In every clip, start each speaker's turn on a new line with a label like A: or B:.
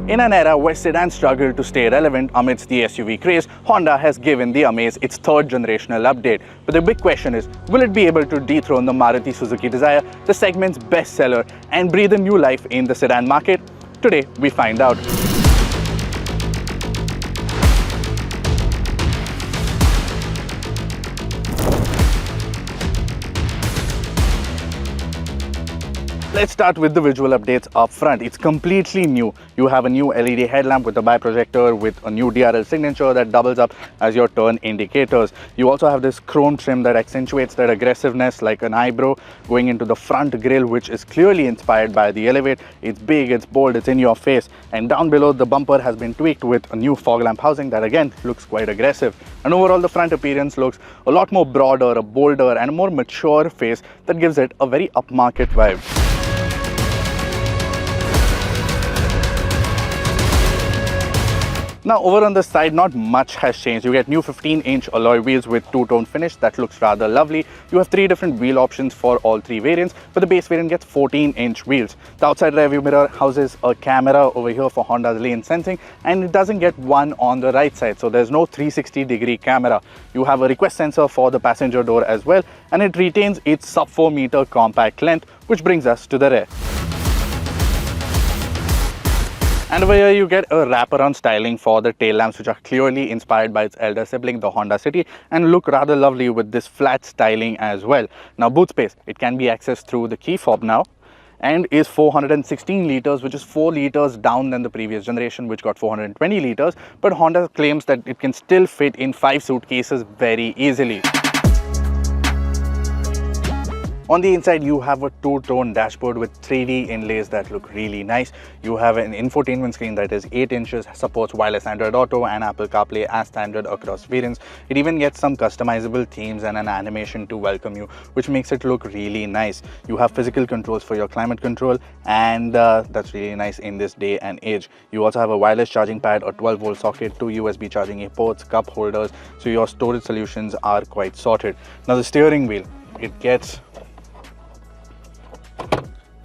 A: In an era where sedans struggle to stay relevant amidst the SUV craze, Honda has given the Amaze its third generational update. But the big question is, will it be able to dethrone the Maruti Suzuki Dzire, the segment's bestseller, and breathe a new life in the sedan market? Today, we find out. Let's start with the visual updates up front. It's completely new. You have a new LED headlamp with a biprojector with a new DRL signature that doubles up as your turn indicators. You also have this chrome trim that accentuates that aggressiveness like an eyebrow going into the front grille, which is clearly inspired by the Elevate. It's big, it's bold, it's in your face. And down below, the bumper has been tweaked with a new fog lamp housing that again looks quite aggressive. And overall, the front appearance looks a lot more broader, a bolder and a more mature face that gives it a very upmarket vibe. Now over on the side, not much has changed. You get new 15-inch alloy wheels with two-tone finish that looks rather lovely. You have 3 different wheel options for all 3 variants, but the base variant gets 14-inch wheels. The outside rearview mirror houses a camera over here for Honda's lane sensing, and it doesn't get one on the right side, so there's no 360-degree camera. You have a request sensor for the passenger door as well, and it retains its sub 4 meter compact length, which brings us to the rear. And over here you get a wraparound styling for the tail lamps, which are clearly inspired by its elder sibling, the Honda City, and look rather lovely with this flat styling as well. Now boot space, it can be accessed through the key fob now, and is 416 litres, which is 4 litres down than the previous generation, which got 420 litres, but Honda claims that it can still fit in 5 suitcases very easily. On the inside, you have a two-tone dashboard with 3D inlays that look really nice. You have an infotainment screen that is 8 inches, supports wireless Android Auto and Apple CarPlay as standard across variants. It even gets some customizable themes and an animation to welcome you, which makes it look really nice. You have physical controls for your climate control, and that's really nice in this day and age. You also have a wireless charging pad, a 12-volt socket, 2 USB charging ports, cup holders, so your storage solutions are quite sorted. Now the steering wheel, it gets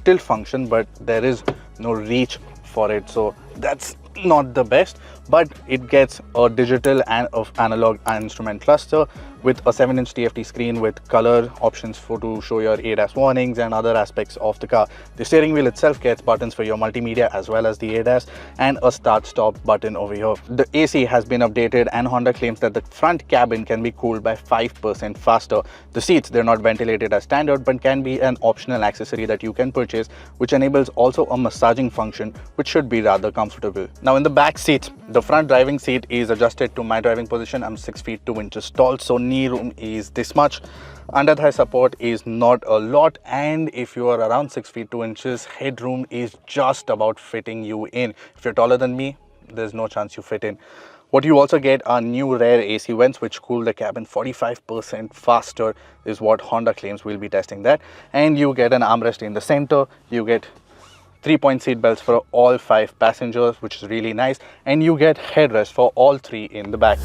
A: tilt function, but there is no reach for it, so that's not the best, but it gets a digital and analog instrument cluster with a 7-inch TFT screen with color options to show your ADAS warnings and other aspects of the car. The steering wheel itself gets buttons for your multimedia as well as the ADAS, and a start-stop button over here. The AC has been updated, and Honda claims that the front cabin can be cooled by 5% faster. The seats, they're not ventilated as standard, but can be an optional accessory that you can purchase, which enables also a massaging function, which should be rather comfortable. Now in the back seats, the front driving seat is adjusted to my driving position. I'm 6 feet 2 inches tall, so knee room is this much. Under thigh support is not a lot, and if you are around 6 feet 2 inches, headroom is just about fitting you in. If you're taller than me, there's no chance you fit in. What you also get are new rear AC vents, which cool the cabin 45% faster, is what Honda claims. We'll be testing that. And you get an armrest in the center. You get 3-point seat belts for all 5 passengers, which is really nice, and you get headrest for all 3 in the back.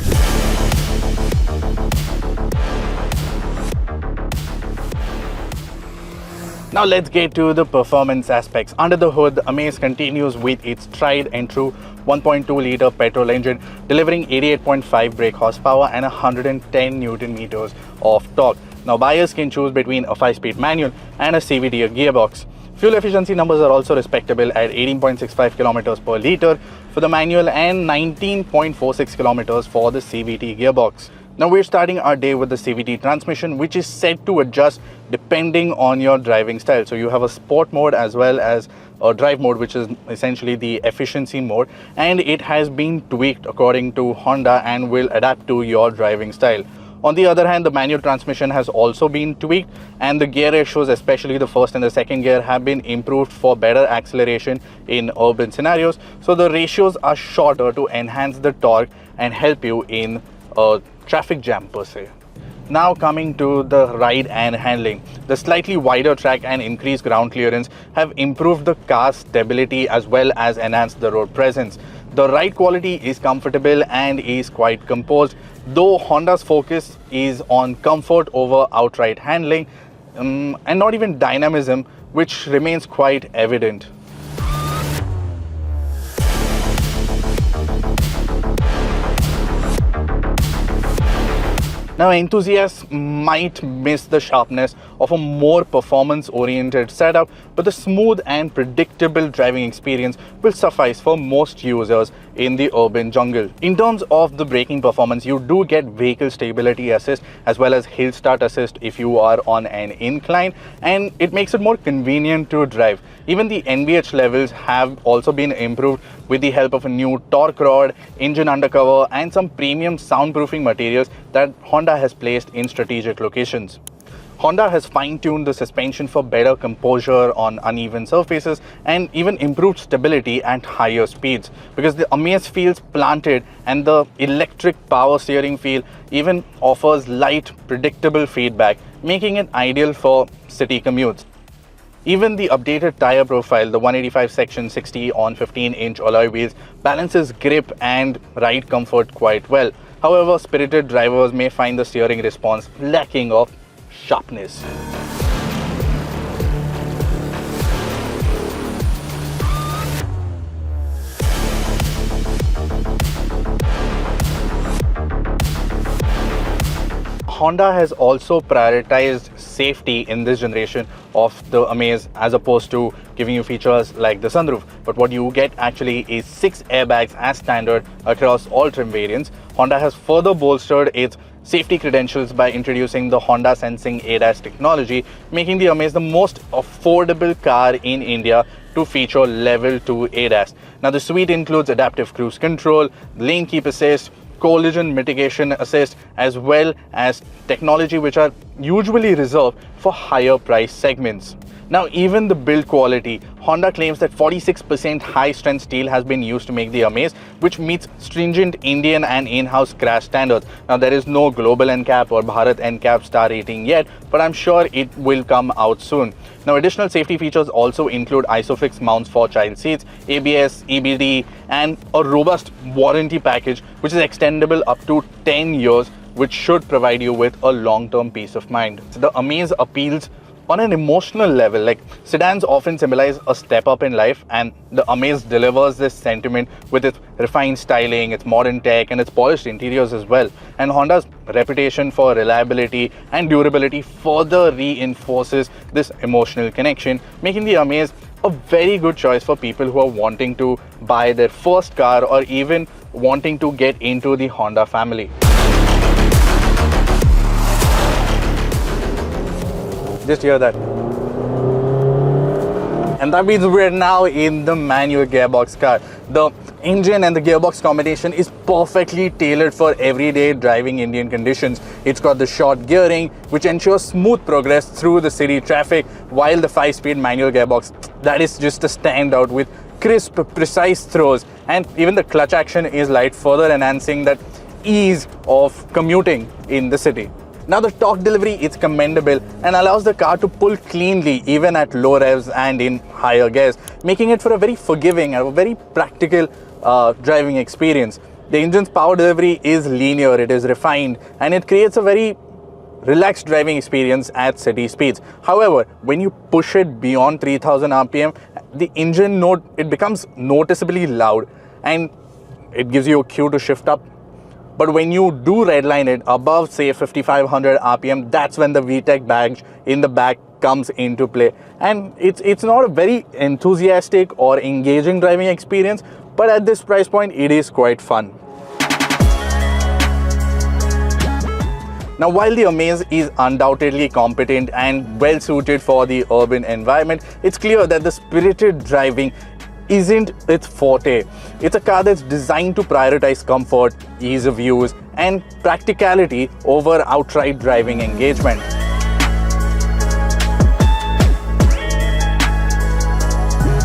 A: Now let's get to the performance aspects. Under the hood, the Amaze continues with its tried and true 1.2-litre petrol engine, delivering 88.5 brake horsepower and 110 Newton meters of torque. Now buyers can choose between a 5-speed manual and a CVT gearbox. Fuel efficiency numbers are also respectable at 18.65 kilometers per litre for the manual and 19.46 kilometers for the CVT gearbox. Now we're starting our day with the CVT transmission, which is set to adjust depending on your driving style. So you have a sport mode as well as a drive mode, which is essentially the efficiency mode, and it has been tweaked according to Honda and will adapt to your driving style. On the other hand, the manual transmission has also been tweaked, and the gear ratios, especially the first and the second gear, have been improved for better acceleration in urban scenarios. So the ratios are shorter to enhance the torque and help you in a traffic jam per se. Now coming to the ride and handling. The slightly wider track and increased ground clearance have improved the car's stability as well as enhanced the road presence. The ride quality is comfortable and is quite composed, though Honda's focus is on comfort over outright handling and not even dynamism, which remains quite evident. Now, enthusiasts might miss the sharpness of a more performance-oriented setup, but the smooth and predictable driving experience will suffice for most users in the urban jungle. In terms of the braking performance, you do get vehicle stability assist as well as hill start assist if you are on an incline, and it makes it more convenient to drive. Even the NVH levels have also been improved with the help of a new torque rod, engine undercover, and some premium soundproofing materials that Honda has placed in strategic locations. Honda has fine-tuned the suspension for better composure on uneven surfaces and even improved stability at higher speeds, because the Amaze feels planted and the electric power steering feel even offers light, predictable feedback, making it ideal for city commutes. Even the updated tire profile, the 185 section 60 on 15-inch alloy wheels, balances grip and ride comfort quite well. However, spirited drivers may find the steering response lacking of sharpness. Honda has also prioritized safety in this generation of the Amaze as opposed to giving you features like the sunroof. But what you get actually is 6 airbags as standard across all trim variants. Honda has further bolstered its safety credentials by introducing the Honda Sensing ADAS technology, making the Amaze the most affordable car in India to feature level 2 ADAS. Now, the suite includes adaptive cruise control, lane keep assist, collision mitigation assist, as well as technology which are usually reserved for higher price segments. Now, even the build quality, Honda claims that 46% high-strength steel has been used to make the Amaze, which meets stringent Indian and in-house crash standards. Now, there is no global NCAP or Bharat NCAP star rating yet, but I'm sure it will come out soon. Now, additional safety features also include ISOFIX mounts for child seats, ABS, EBD, and a robust warranty package, which is extendable up to 10 years, which should provide you with a long-term peace of mind. So the Amaze appeals on an emotional level. Like, sedans often symbolize a step up in life, and the Amaze delivers this sentiment with its refined styling, its modern tech, and its polished interiors as well. And Honda's reputation for reliability and durability further reinforces this emotional connection, making the Amaze a very good choice for people who are wanting to buy their first car or even wanting to get into the Honda family. Just hear that. And that means we're now in the manual gearbox car. The engine and the gearbox combination is perfectly tailored for everyday driving Indian conditions. It's got the short gearing, which ensures smooth progress through the city traffic, while the 5-speed manual gearbox, that is just a standout with crisp, precise throws, and even the clutch action is light, further enhancing that ease of commuting in the city. Now, the torque delivery is commendable and allows the car to pull cleanly even at low revs and in higher gears, making it for a very forgiving and a very practical driving experience. The engine's power delivery is linear, it is refined, and it creates a very relaxed driving experience at city speeds. However, when you push it beyond 3000 RPM, the engine it becomes noticeably loud, and it gives you a cue to shift up. But when you do redline it above, say, 5500 RPM, that's when the VTEC badge in the back comes into play. And it's not a very enthusiastic or engaging driving experience, but at this price point, it is quite fun. Now, while the Amaze is undoubtedly competent and well suited for the urban environment, it's clear that the spirited driving isn't its forte. It's a car that's designed to prioritize comfort, ease of use, and practicality over outright driving engagement.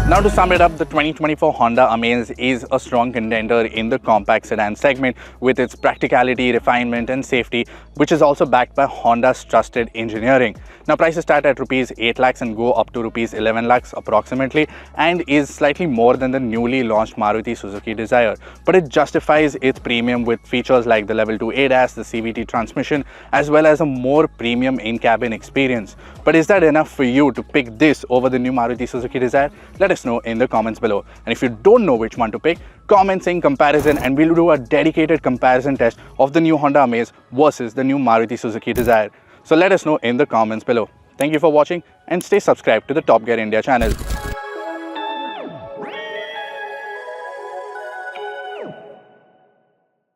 A: Now, to sum it up, the 2024 Honda Amaze is a strong contender in the compact sedan segment with its practicality, refinement, and safety, which is also backed by Honda's trusted engineering. Now, prices start at rupees 8 lakhs and go up to rupees 11 lakhs approximately, and is slightly more than the newly launched Maruti Suzuki Dzire. But it justifies its premium with features like the Level 2 ADAS, the CVT transmission, as well as a more premium in-cabin experience. But is that enough for you to pick this over the new Maruti Suzuki Dzire? Let us us know in the comments below. And if you don't know which one to pick, comment saying comparison and we'll do a dedicated comparison test of the new Honda Amaze versus the new Maruti Suzuki Dzire. So let us know in the comments below. Thank you for watching and stay subscribed to the Top Gear India channel.